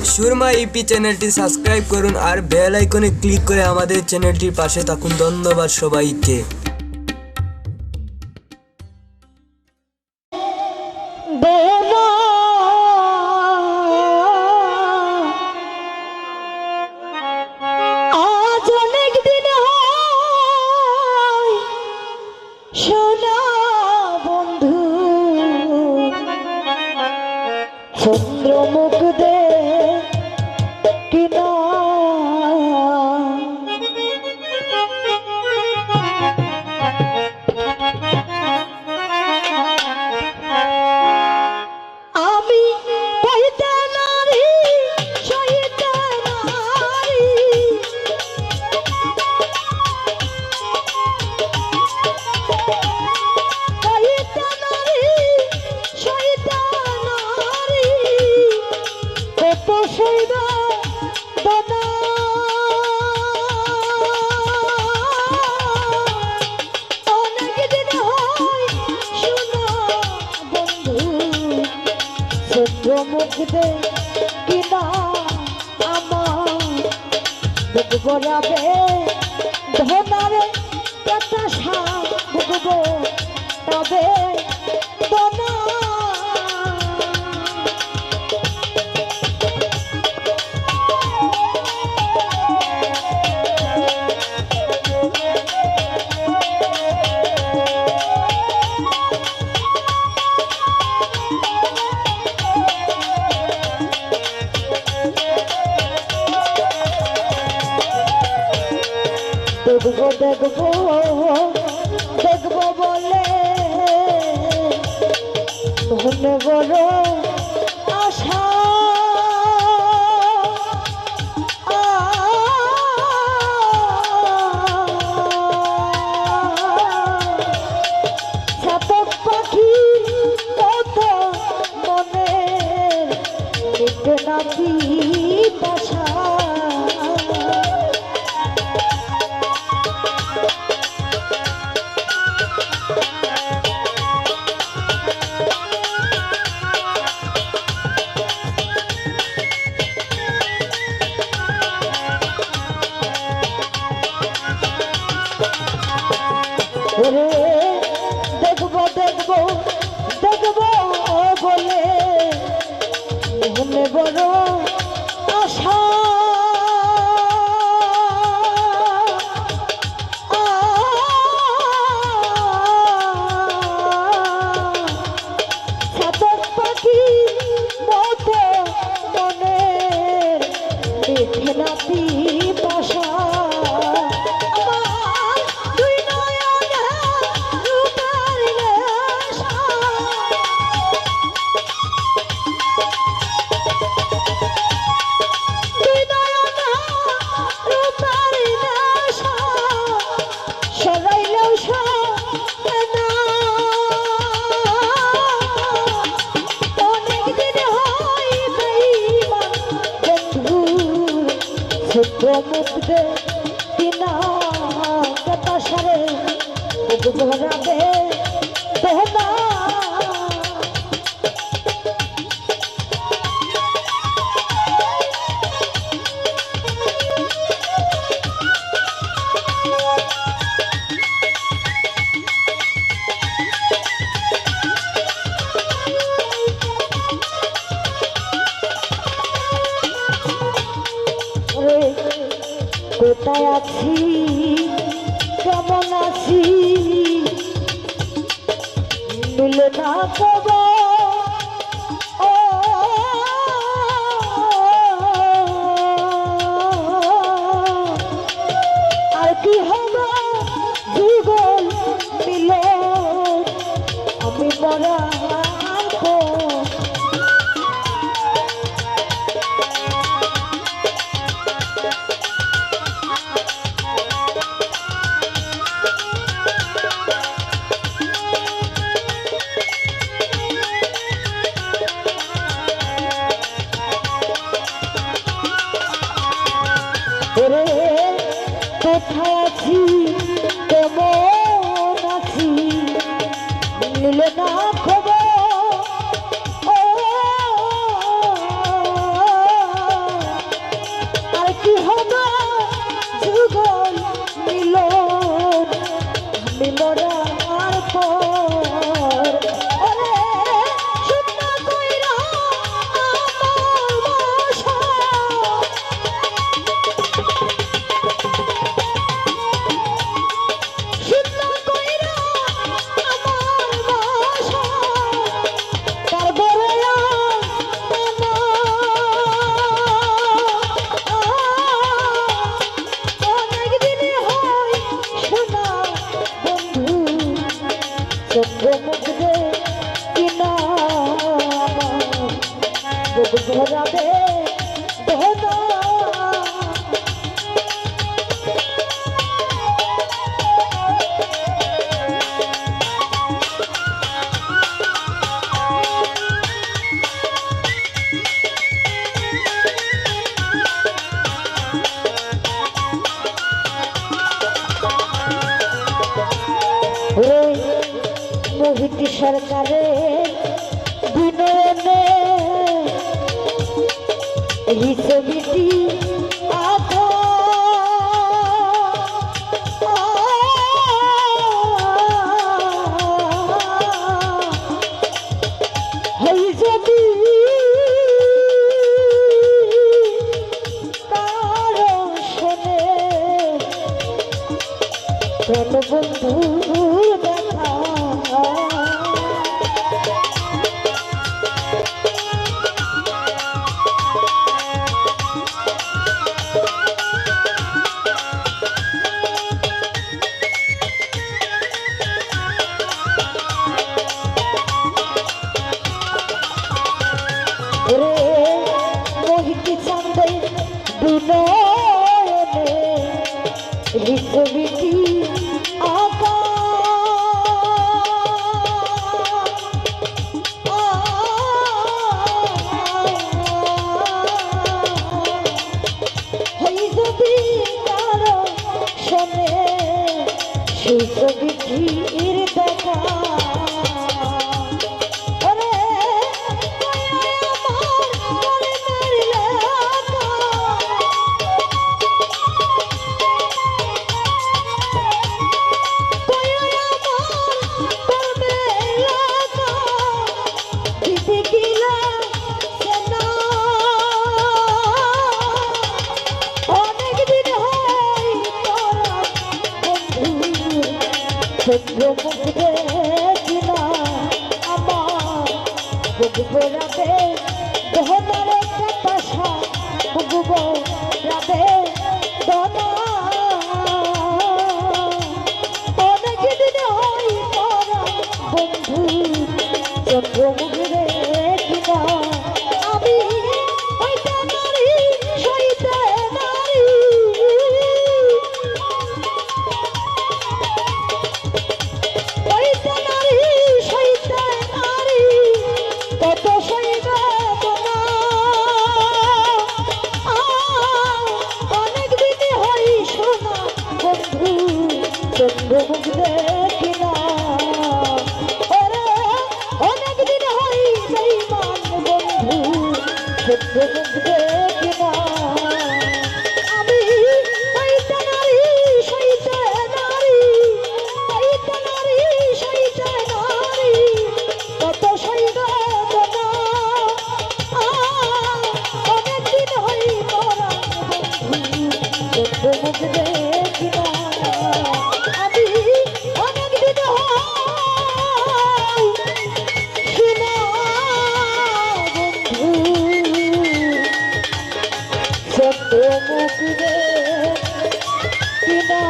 Surma E P চ্যানেলটি subscribe করুন আর bell আইকনে ক্লিক করে আমাদের চ্যানেলটির পাশে থাকুন। ধন্যবাদ সবাইকে। চন্দ্রমুখ দে কিনা আমি পাইতে নারী সইতে নারী পাইতে নারী সইতে নারী কত সইবা দাদা অনেক দিন হয় শোনা বন্ধু চন্দ্রমুখ দে কিনা আমার বুক বরাবে ধনারে কথা বুকব তবে দনা দেখবো দেখবো দেখবো বলে মনে বড় আশা চাতক পাখি কত মনে নিতে নাকি বাসা দেখবো দেখবো দেখবো বলে মনে বড় আশা চাতক পাখি মতো মনে দেখে নাতি বাসা চন্দ্রমুখ দে কিনা কথা সারে বুক ভরাবে তোহনা কোথায় আছি কেমন আছি মিলে না কব আর কি হবে যুগল মিলে আমি মরা কোথায় আছি কেমন আছি মিলে না খবর মিলন আমি মরা আর পর ওরে শুকনা কইরা আমার বাসা শুকনা কইরা আমার বাসা তারপরে অনেক দিনে হয় শোনা বন্ধু চন্দ্রমুখ রে কিনা বুক ভরাবে ধনা মোহিত সরকারের বিনয়নে এই ছবিটি আঁকা এই ছবি তার শোনে কোন বন্ধু দেখা রে মোহিত চান্দে বিনয়নে এই ছবিটি আঁকা এই ছবি কারো শোনে সেই ছবিটির দেখা চন্দ্রমুখ কিনা আমার বুক ভরাবে ধনার পাশা বুক ভরাবে ধনা অনেক দিন হয় মরা বন্ধু চন্দ্রমুখ কিনা আমি হইতে নারী সইতে নারী কত সইবে অনেক দিন হই শোনা বন্ধু চন্দ্রমুখ কিনা ওরে অনেক দিন হই বেঈমান বন্ধু চন্দ্রমুখ কিনা আমি হইতে নারী সইতে নারী হইতে নারী সইতে নারী কত সইবে চন্দ্রমুখ কিনা আমি অনেক দিন শোনা বন্ধু চন্দ্রমুখ কিনা